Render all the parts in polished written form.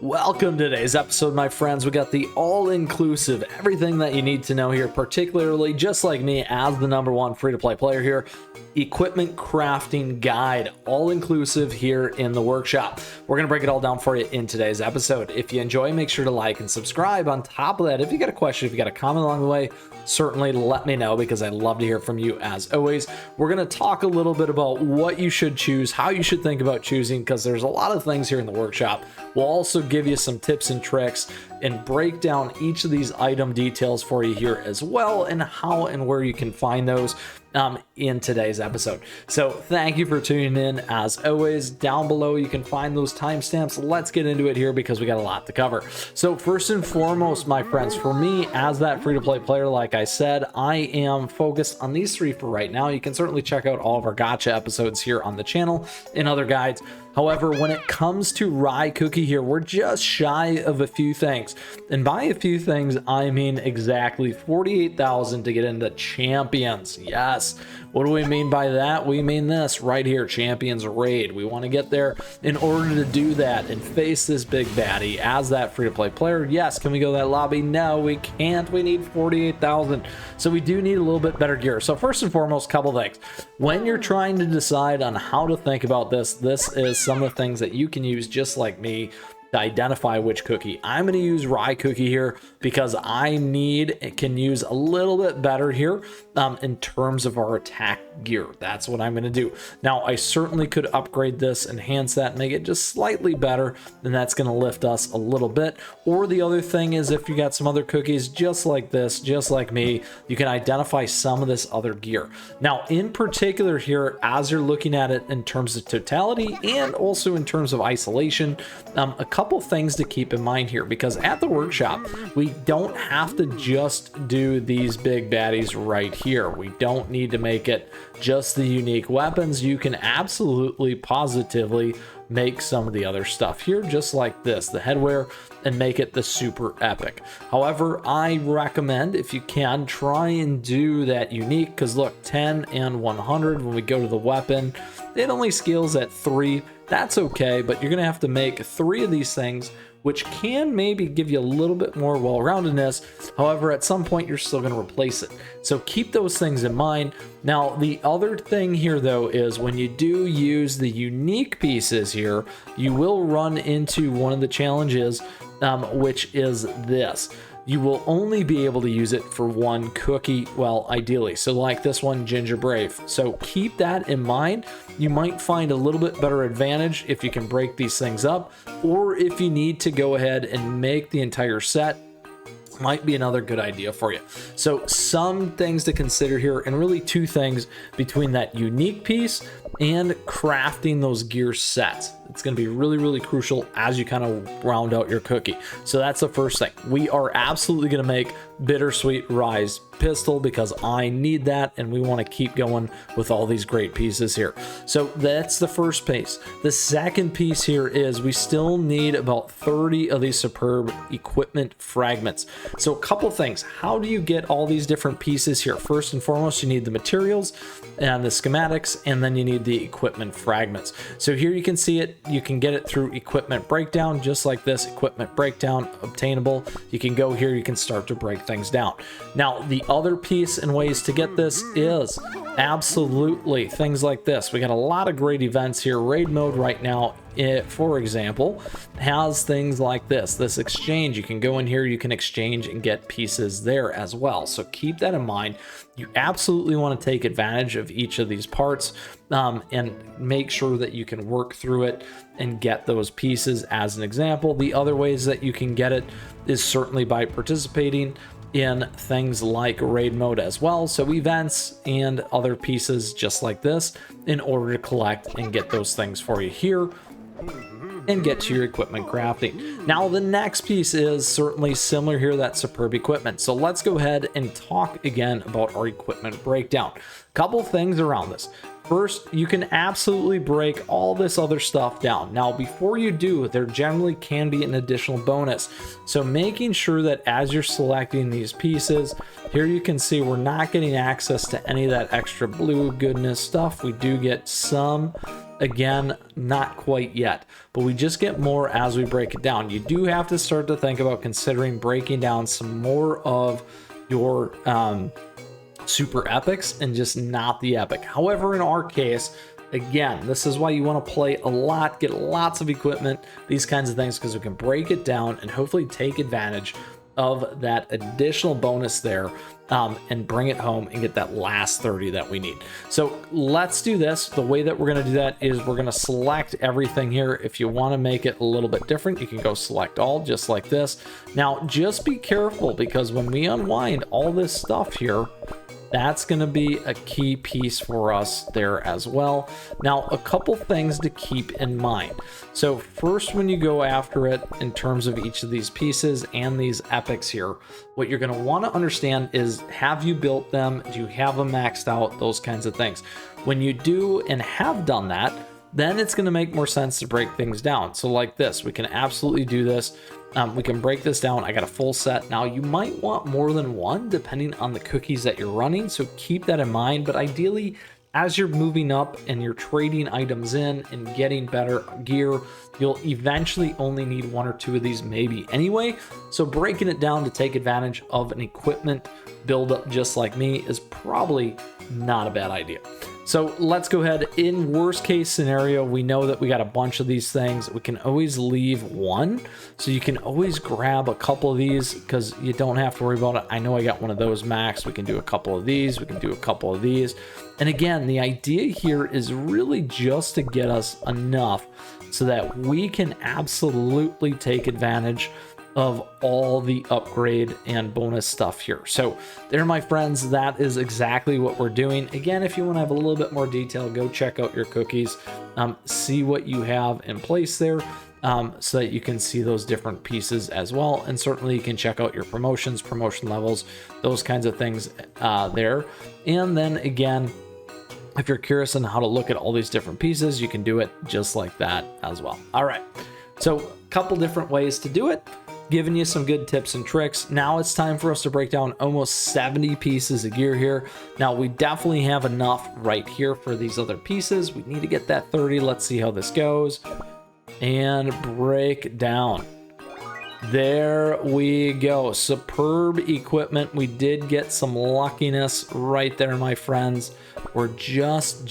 Welcome to today's episode, my friends. We got the all-inclusive, everything that you need to know here, particularly just like me as the #1 free-to-play player here, equipment crafting guide, all-inclusive here in the workshop. We're going to break it all down for you in today's episode. If you enjoy, make sure to like and subscribe. On top of that, if you got a question, if you got a comment along the way, certainly let me know because I love to hear from you as always. We're going to talk a little bit about what you should choose, how you should think about choosing, because there's a lot of things here in the workshop. We'll also give you some tips and tricks and break down each of these item details for you here as well, and how and where you can find those in today's episode. So thank you for tuning in. As always, down below you can find those timestamps. Let's get into it here because we got a lot to cover. So first and foremost, my friends, for me as that free-to-play player, like I said, I am focused on these three for right now. You can certainly check out all of our gotcha episodes here on the channel and other guides. However, when it comes to Rye Cookie here, we're just shy of a few things. And by a few things, I mean exactly 48,000 to get into Champions. Yes. What do we mean by that? We mean this right here, Champions Raid. We want to get there. In order to do that and face this big baddie as that free-to-play player, yes, can we go to that lobby? No, we can't. We need 48,000. So we do need a little bit better gear. So first and foremost, couple things. When you're trying to decide on how to think about this, this is some of the things that you can use just like me to identify which cookie. I'm going to use Rye Cookie here because I can use a little bit better here in terms of our attack gear. That's what I'm going to do. Now, I certainly could upgrade this, enhance that, make it just slightly better, and that's going to lift us a little bit. Or the other thing is, if you got some other cookies just like this, just like me, you can identify some of this other gear. Now, in particular here, as you're looking at it in terms of totality and also in terms of isolation, a couple things to keep in mind here, because at the workshop we don't have to just do these big baddies right here. We don't need to make it just the unique weapons. You can absolutely positively make some of the other stuff here just like this, the headwear, and make it the super epic. However, I recommend, if you can, try and do that unique, because look, 10 and 100, when we go to the weapon, it only scales at 3. That's okay, but you're gonna have to make 3 of these things, which can maybe give you a little bit more well-roundedness. However, at some point you're still going to replace it. So keep those things in mind. Now, the other thing here though is when you do use the unique pieces here, you will run into one of the challenges, which is this. You will only be able to use it for one cookie, well, ideally. So like this one, Ginger Brave. So keep that in mind. You might find a little bit better advantage if you can break these things up, or if you need to go ahead and make the entire set, might be another good idea for you. So some things to consider here, and really 2 things between that unique piece and crafting those gear sets. It's going to be really, really crucial as you kind of round out your cookie. So that's the first thing. We are absolutely going to make Bittersweet Rise Pistol because I need that, and we want to keep going with all these great pieces here. So that's the first piece. The second piece here is we still need about 30 of these superb equipment fragments. So a couple things. How do you get all these different pieces here? First and foremost, you need the materials and the schematics, and then you need the equipment fragments. So here you can see it. You can get it through equipment breakdown, just like this. Equipment breakdown obtainable. You can go here, you can start to break things down. Now, the other piece and ways to get this is absolutely things like this. We got a lot of great events here. Raid mode right now, for example, has things like this exchange. You can go in here, you can exchange and get pieces there as well. So keep that in mind. You absolutely want to take advantage of each of these parts and make sure that you can work through it and get those pieces as an example. The other ways that you can get it is certainly by participating in things like raid mode as well. So events and other pieces just like this in order to collect and get those things for you here and get to your equipment crafting. Now, the next piece is certainly similar here, that superb equipment. So let's go ahead and talk again about our equipment breakdown. Couple things around this. First, you can absolutely break all this other stuff down. Now, before you do, there generally can be an additional bonus. So making sure that as you're selecting these pieces, here you can see we're not getting access to any of that extra blue goodness stuff. We do get some Again, not quite yet, but we just get more as we break it down. You do have to start to think about considering breaking down some more of your super epics and just not the epic. However, in our case, again, this is why you want to play a lot, get lots of equipment, these kinds of things, because we can break it down and hopefully take advantage of that additional bonus there, and bring it home and get that last 30 that we need. So let's do this. The way that we're going to do that is we're going to select everything here. If you want to make it a little bit different, you can go select all, just like this. Now, just be careful, because when we unwind all this stuff here, that's going to be a key piece for us there as well. Now, a couple things to keep in mind. So first, when you go after it in terms of each of these pieces and these epics here, what you're going to want to understand is, have you built them? Do you have them maxed out? Those kinds of things. When you do and have done that, then it's going to make more sense to break things down. So like this, we can absolutely do this. We can break this down. I got a full set. Now, you might want more than one depending on the cookies that you're running, so keep that in mind. But ideally, as you're moving up and you're trading items in and getting better gear, you'll eventually only need one or two of these maybe anyway. So breaking it down to take advantage of an equipment buildup just like me is probably not a bad idea. So let's go ahead. In worst case scenario, we know that we got a bunch of these things. We can always leave one. So you can always grab a couple of these, because you don't have to worry about it. I know I got one of those max. We can do a couple of these. We can do a couple of these. And again, the idea here is really just to get us enough so that we can absolutely take advantage of all the upgrade and bonus stuff here. So there, my friends, that is exactly what we're doing. Again, if you want to have a little bit more detail, go check out your cookies, see what you have in place there, so that you can see those different pieces as well. And certainly you can check out your promotions, promotion levels, those kinds of things there. And then again, if you're curious on how to look at all these different pieces, you can do it just like that as well. All right, so a couple different ways to do it, giving you some good tips and tricks. Now it's time for us to break down almost 70 pieces of gear here. Now, we definitely have enough right here for these other pieces. We need to get that 30. Let's see how this goes. And break down. There we go. Superb equipment. We did get some luckiness right there, my friends. We're just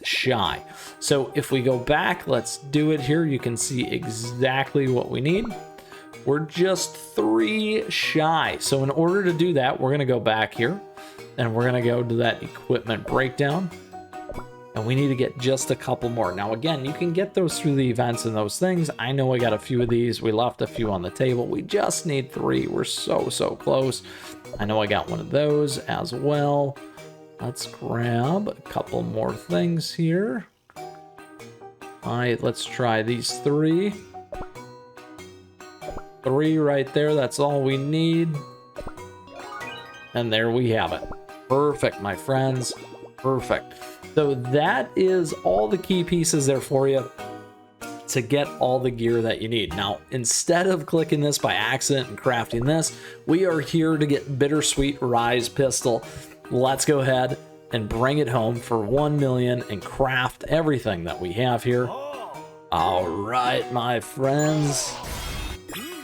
shy. So if we go back, let's do it here. You can see exactly what we need. We're just 3 shy. So in order to do that, we're going to go back here and we're going to go to that equipment breakdown. And we need to get just a couple more. Now, again, you can get those through the events and those things. I know I got a few of these. We left a few on the table. We just need 3. We're so close. I know I got one of those as well. Let's grab a couple more things here. All right, let's try these 3. 3 right there. That's all we need. And there we have it. Perfect, my friends. Perfect. So that is all the key pieces there for you to get all the gear that you need. Now, instead of clicking this by accident and crafting this, we are here to get Bittersweet Rise Pistol. Let's go ahead and bring it home for 1 million and craft everything that we have here. All right, my friends.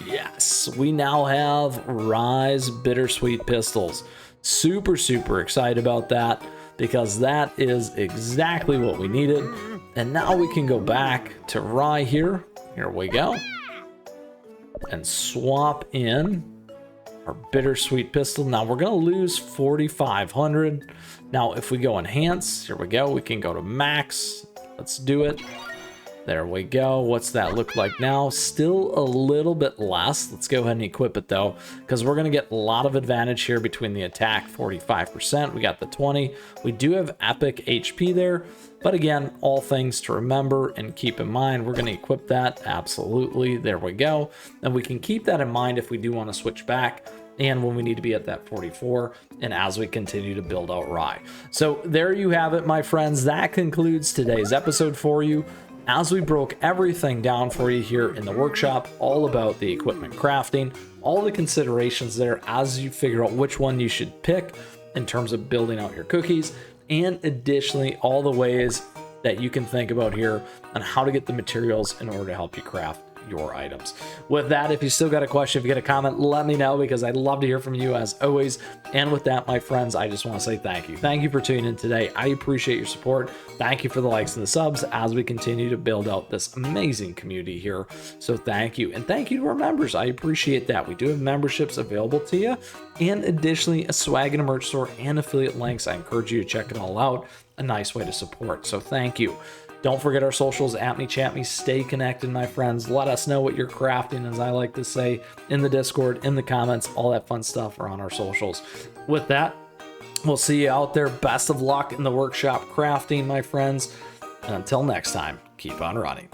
Yes, we now have Rise Bittersweet Pistols. Super excited about that, because that is exactly what we needed. And now we can go back to Rye here. Here we go. And swap in our Bittersweet Pistol. Now we're going to lose 4,500. Now if we go enhance, here we go. We can go to max. Let's do it. There we go. What's that look like now? Still a little bit less. Let's go ahead and equip it though, because we're going to get a lot of advantage here between the attack, 45%. We got the 20. We do have epic HP there, but again, all things to remember and keep in mind. We're going to equip that. Absolutely. There we go. And we can keep that in mind if we do want to switch back, and when we need to be at that 44, and as we continue to build out Rye. So there you have it, my friends. That concludes today's episode for you, as we broke everything down for you here in the workshop, all about the equipment crafting, all the considerations there as you figure out which one you should pick in terms of building out your cookies, and additionally all the ways that you can think about here on how to get the materials in order to help you craft your items. With that, if you still got a question, if you got a comment, let me know, because I'd love to hear from you as always. And with that, my friends, I just want to say thank you. Thank you for tuning in today. I appreciate your support. Thank you for the likes and the subs as we continue to build out this amazing community here. So thank you. And thank you to our members. I appreciate that. We do have memberships available to you, and additionally a swag and a merch store and affiliate links. I encourage you to check it all out. A nice way to support. So thank you. Don't forget our socials, at me, chat me, stay connected, my friends. Let us know what you're crafting, as I like to say, in the Discord, in the comments, all that fun stuff are on our socials. With that, we'll see you out there. Best of luck in the workshop crafting, my friends. And until next time, keep on running.